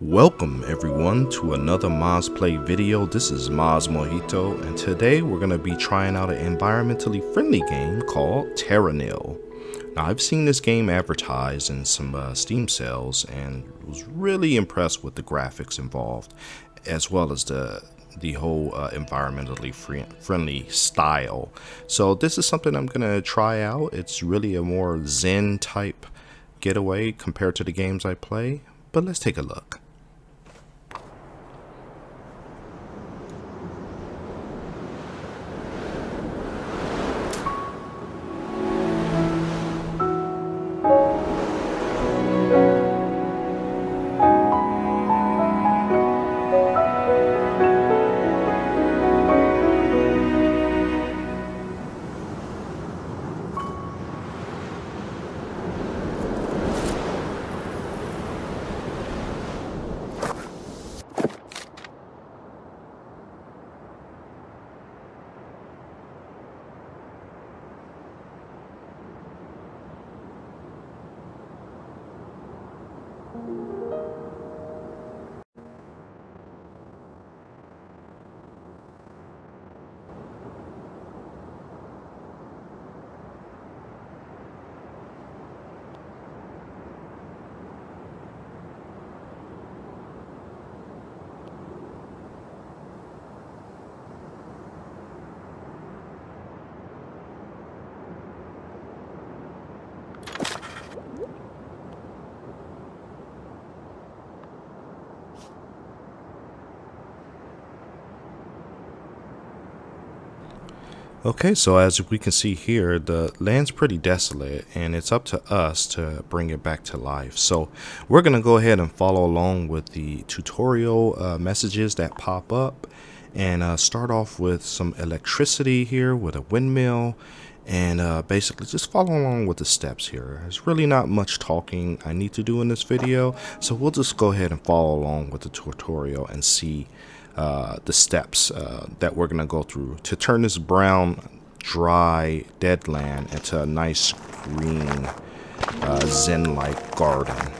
Welcome everyone to another Moz Play video. This is Moz Mojito, and today we're going to be trying out an environmentally friendly game called Terranil. Now, I've seen this game advertised in some Steam sales and was really impressed with the graphics involved, as well as the whole environmentally friendly style. So this is something I'm going to try out. It's really a more zen type getaway compared to the games I play, but let's take a look. Okay, so as we can see here, the land's pretty desolate and it's up to us to bring it back to life. So we're going to go ahead and follow along with the tutorial messages that pop up and start off with some electricity here with a windmill and basically just follow along with the steps here. There's really not much talking I need to do in this video, so we'll just go ahead and follow along with the tutorial and see the steps that we're gonna go through to turn this brown, dry, dead land into a nice green, zen-like garden.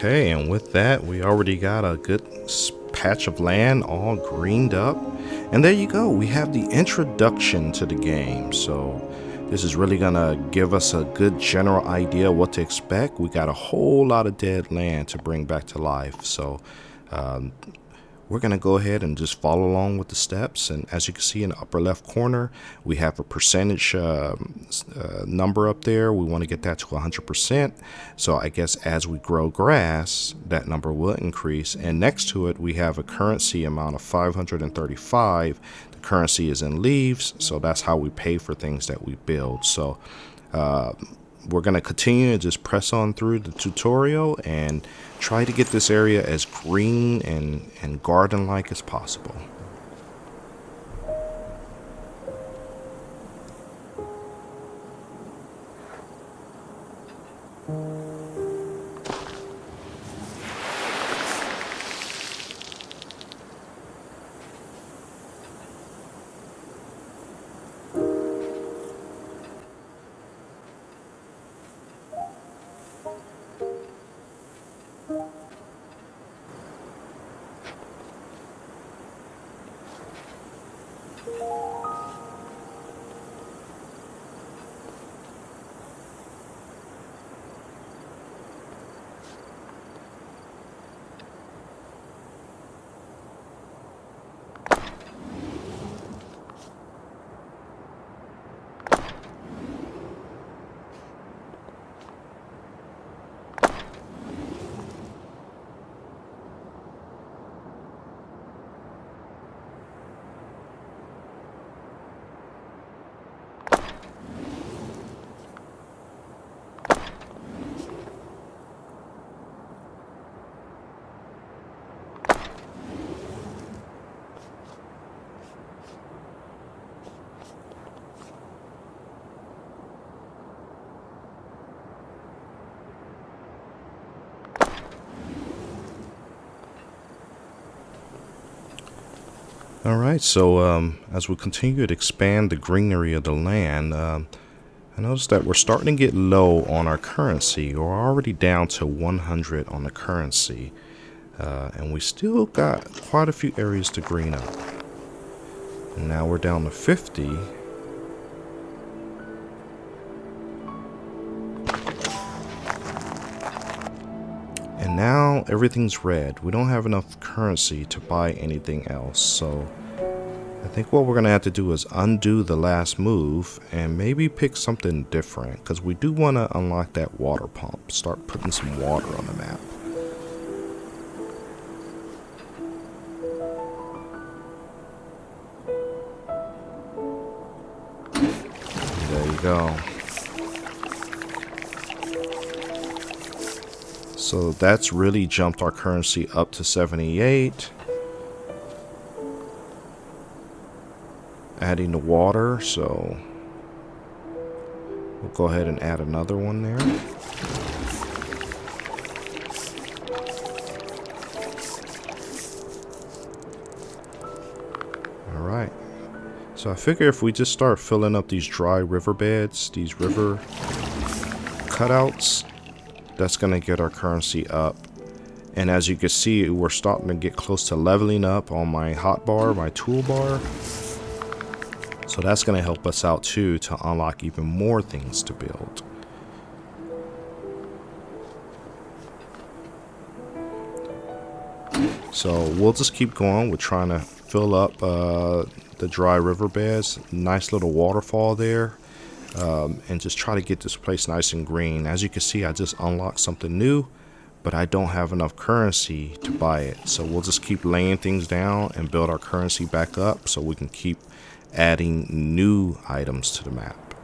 Okay, and with that, we already got a good patch of land all greened up. And there you go, we have the introduction to the game. So this is really gonna give us a good general idea what to expect. We got a whole lot of dead land to bring back to life. So um, we're going to go ahead and just follow along with the steps. And as you can see in the upper left corner, we have a percentage number up there. We want to get that to 100%. So I guess as we grow grass, that number will increase. And next to it, we have a currency amount of 535. The currency is in leaves. So that's how we pay for things that we build. So we're going to continue to just press on through the tutorial and try to get this area as green and garden-like as possible. All right, so as we continue to expand the greenery of the land, I noticed that we're starting to get low on our currency. We're already down to 100 on the currency, and we still got quite a few areas to green up. And now we're down to 50. And now everything's red. We don't have enough currency to buy anything else, so I think what we're going to have to do is undo the last move and maybe pick something different, because we do want to unlock that water pump. Start putting some water on the map. There you go. So that's really jumped our currency up to 78. Adding the water, so we'll go ahead and add another one there. Alright. So I figure if we just start filling up these dry riverbeds, these river cutouts, that's going to get our currency up. And as you can see, we're starting to get close to leveling up on my hotbar, my toolbar. So that's going to help us out too to unlock even more things to build. So we'll just keep going. We're trying to fill up the dry riverbeds. Nice little waterfall there. And just try to get this place nice and green. As you can see, I just unlocked something new, but I don't have enough currency to buy it. So we'll just keep laying things down and build our currency back up so we can keep adding new items to the map,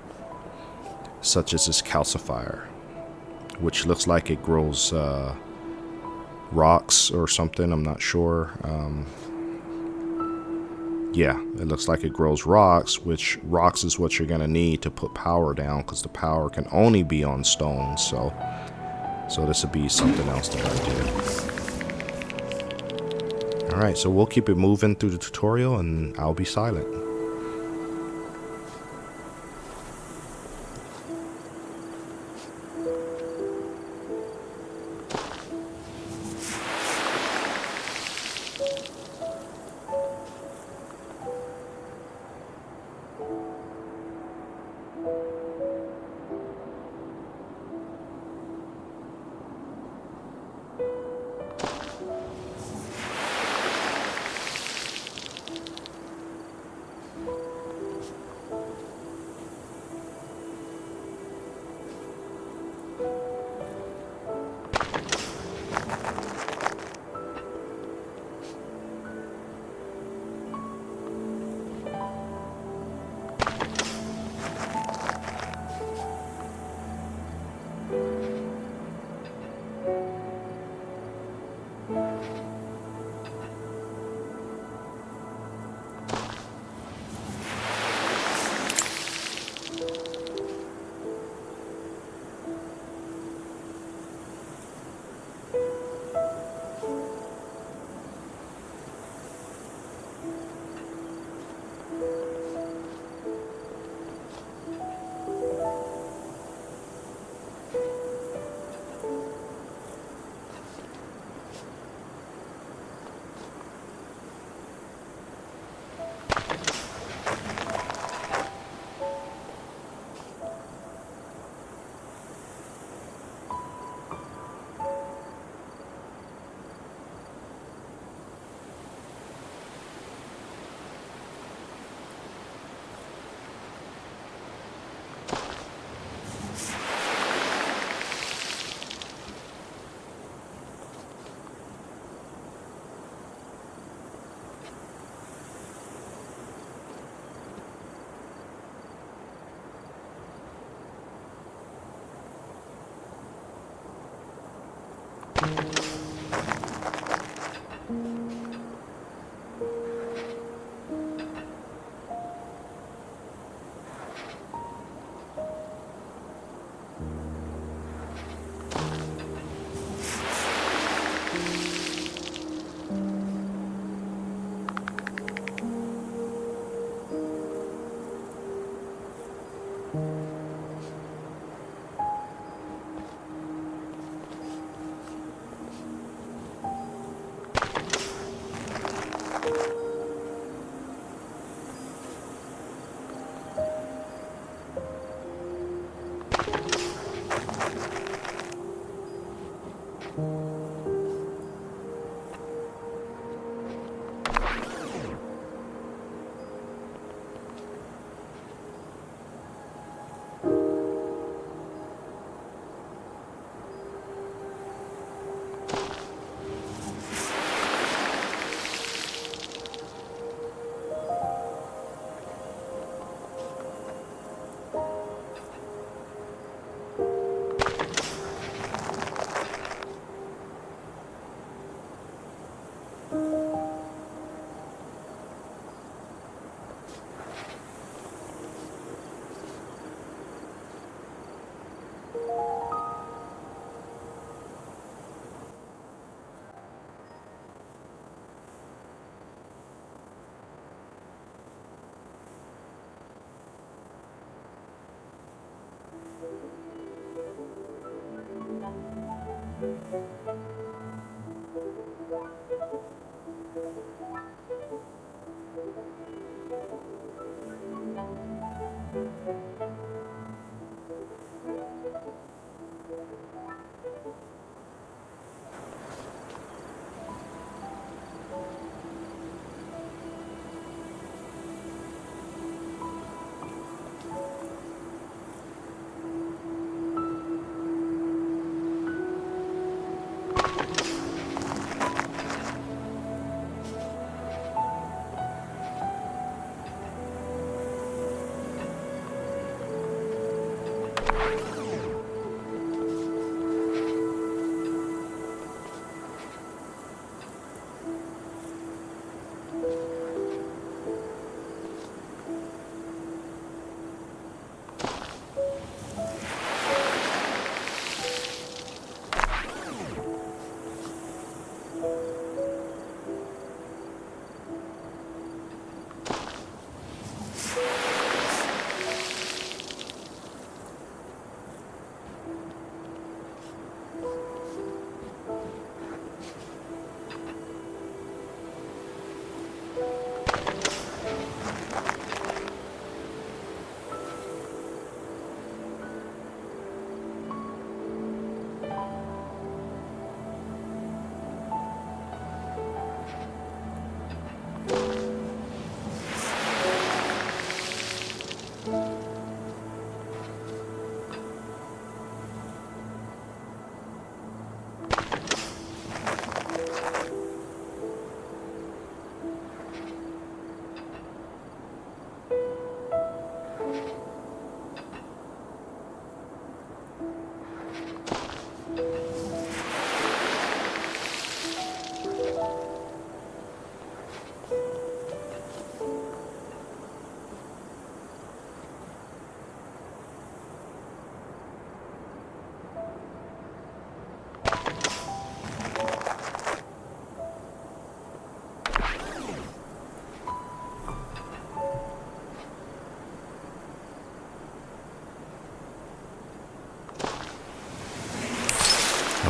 such as this calcifier, which looks like it grows rocks or something. I'm not sure. Yeah, it looks like it grows rocks, which rocks is what you're gonna need to put power down, because the power can only be on stone. So this would be something else that I did. Alright, so we'll keep it moving through the tutorial and I'll be silent.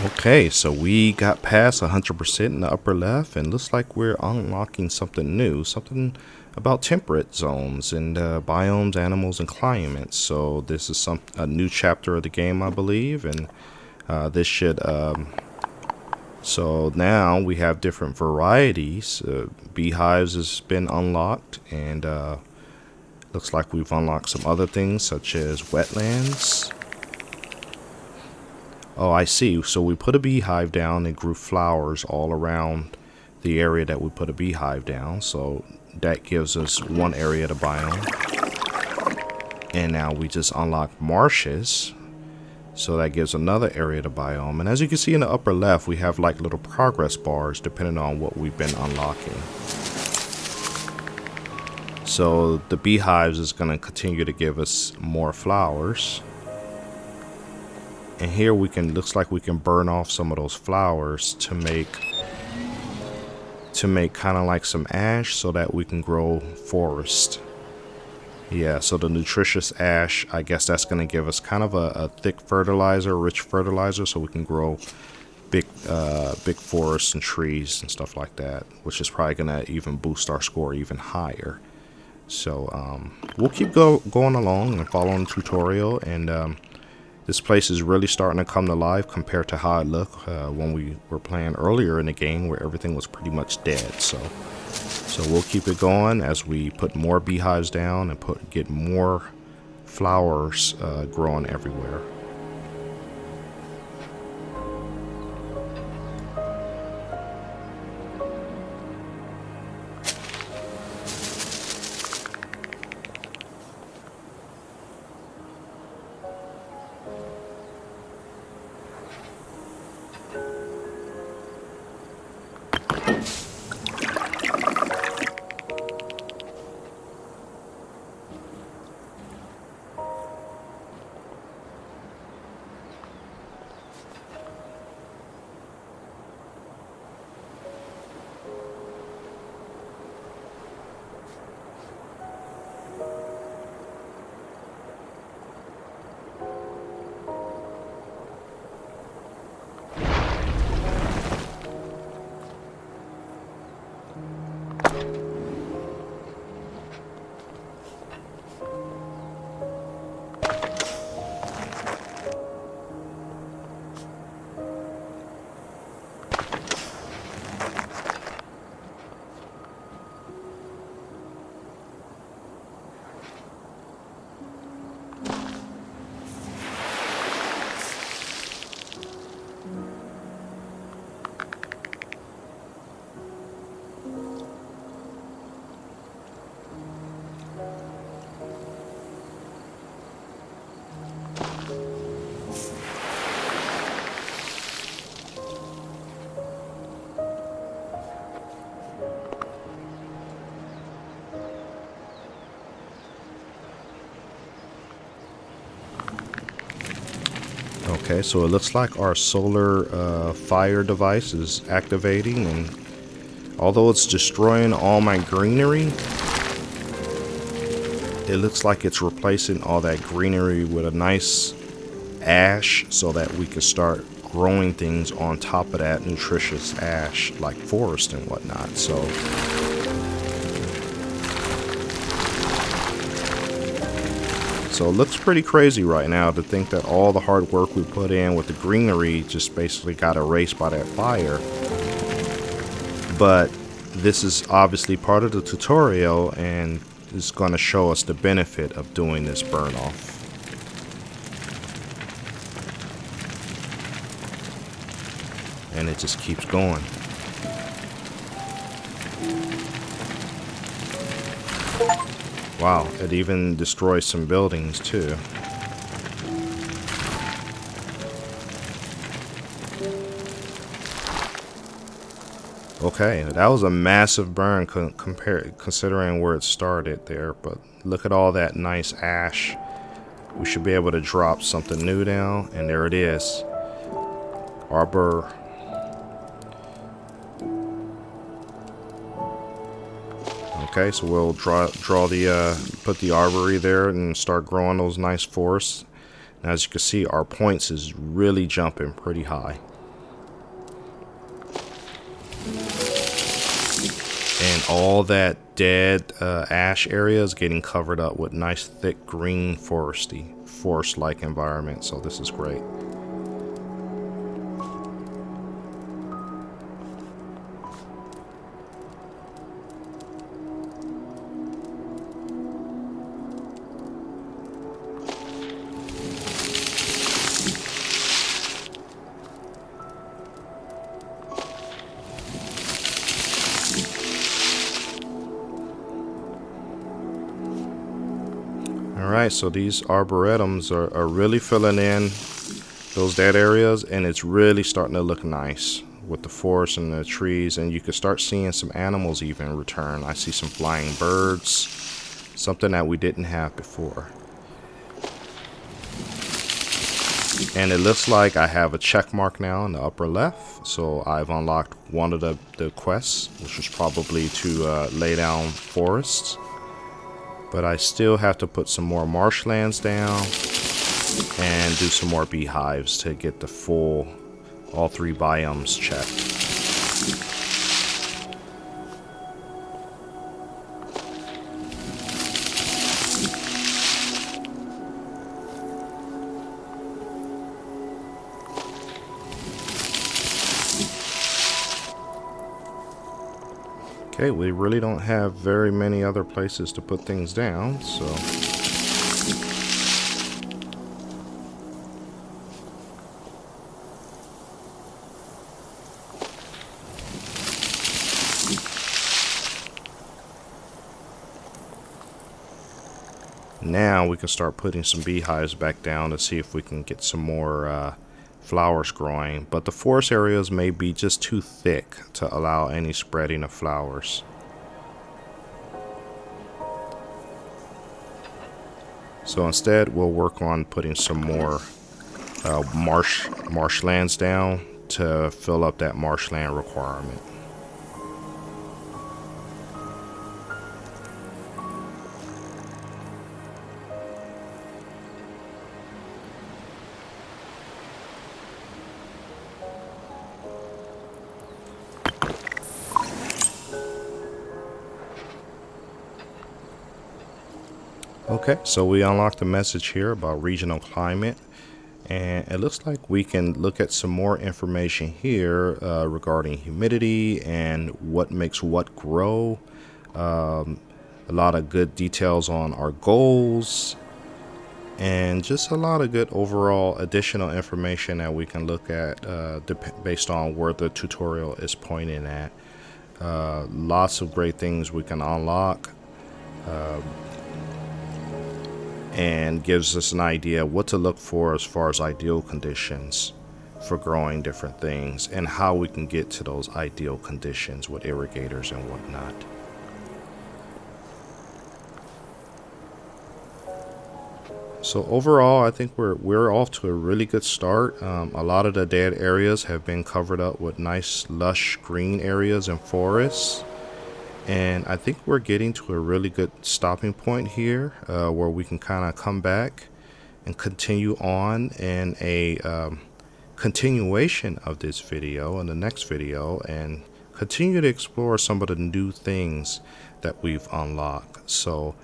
Okay, so we got past 100% in the upper left, and looks like we're unlocking something new, something about temperate zones and biomes, animals, and climates. So this is a new chapter of the game, I believe, and this should. So now we have different varieties. Beehives has been unlocked, and looks like we've unlocked some other things such as wetlands. Oh, I see. So we put a beehive down and grew flowers all around the area that we put a beehive down. So that gives us one area to biome. And now we just unlock marshes. So that gives another area to biome. And as you can see in the upper left, we have like little progress bars depending on what we've been unlocking. So the beehives is going to continue to give us more flowers. And here we can, looks like we can burn off some of those flowers to make kind of like some ash so that we can grow forest. Yeah, so the nutritious ash, I guess that's going to give us kind of a thick fertilizer, rich fertilizer, so we can grow big forests and trees and stuff like that, which is probably going to even boost our score even higher. So we'll keep going along and following the tutorial, and this place is really starting to come to life compared to how it looked when we were playing earlier in the game, where everything was pretty much dead. So we'll keep it going as we put more beehives down and get more flowers growing everywhere. Okay, so it looks like our solar fire device is activating, and although it's destroying all my greenery, it looks like it's replacing all that greenery with a nice ash so that we can start growing things on top of that nutritious ash, like forest and whatnot. So it looks pretty crazy right now to think that all the hard work we put in with the greenery just basically got erased by that fire. But this is obviously part of the tutorial, and it's going to show us the benefit of doing this burn off. And it just keeps going. Wow, it even destroys some buildings too. Okay, that was a massive burn considering where it started there, but look at all that nice ash. We should be able to drop something new down, and there it is. Arbor. Okay, so we'll draw the put the arbory there and start growing those nice forests. And as you can see, our points is really jumping pretty high. And all that dead ash area is getting covered up with nice thick green forest-like environment. So this is great. Alright, so these arboretums are really filling in those dead areas, and it's really starting to look nice with the forest and the trees, and you can start seeing some animals even return. I see some flying birds, something that we didn't have before. And it looks like I have a check mark now in the upper left, so I've unlocked one of the quests, which was probably to lay down forests. But I still have to put some more marshlands down and do some more beehives to get the full, all 3 biomes checked. Okay, we really don't have very many other places to put things down, so... Now we can start putting some beehives back down to see if we can get some more flowers growing, but the forest areas may be just too thick to allow any spreading of flowers. So instead we'll work on putting some more marshlands down to fill up that marshland requirement. Okay, so we unlocked a message here about regional climate, and it looks like we can look at some more information here regarding humidity and what makes what grow. A lot of good details on our goals, and just a lot of good overall additional information that we can look at based on where the tutorial is pointing at. Lots of great things we can unlock. And gives us an idea what to look for as far as ideal conditions for growing different things and how we can get to those ideal conditions with irrigators and whatnot. So overall, I think we're off to a really good start. A lot of the dead areas have been covered up with nice lush green areas and forests. And I think we're getting to a really good stopping point here where we can kind of come back and continue on in a continuation of this video in the next video and continue to explore some of the new things that we've unlocked. So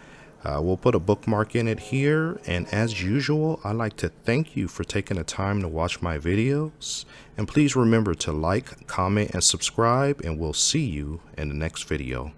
we'll put a bookmark in it here. And as usual, I'd like to thank you for taking the time to watch my videos. And please remember to like, comment, and subscribe, and we'll see you in the next video.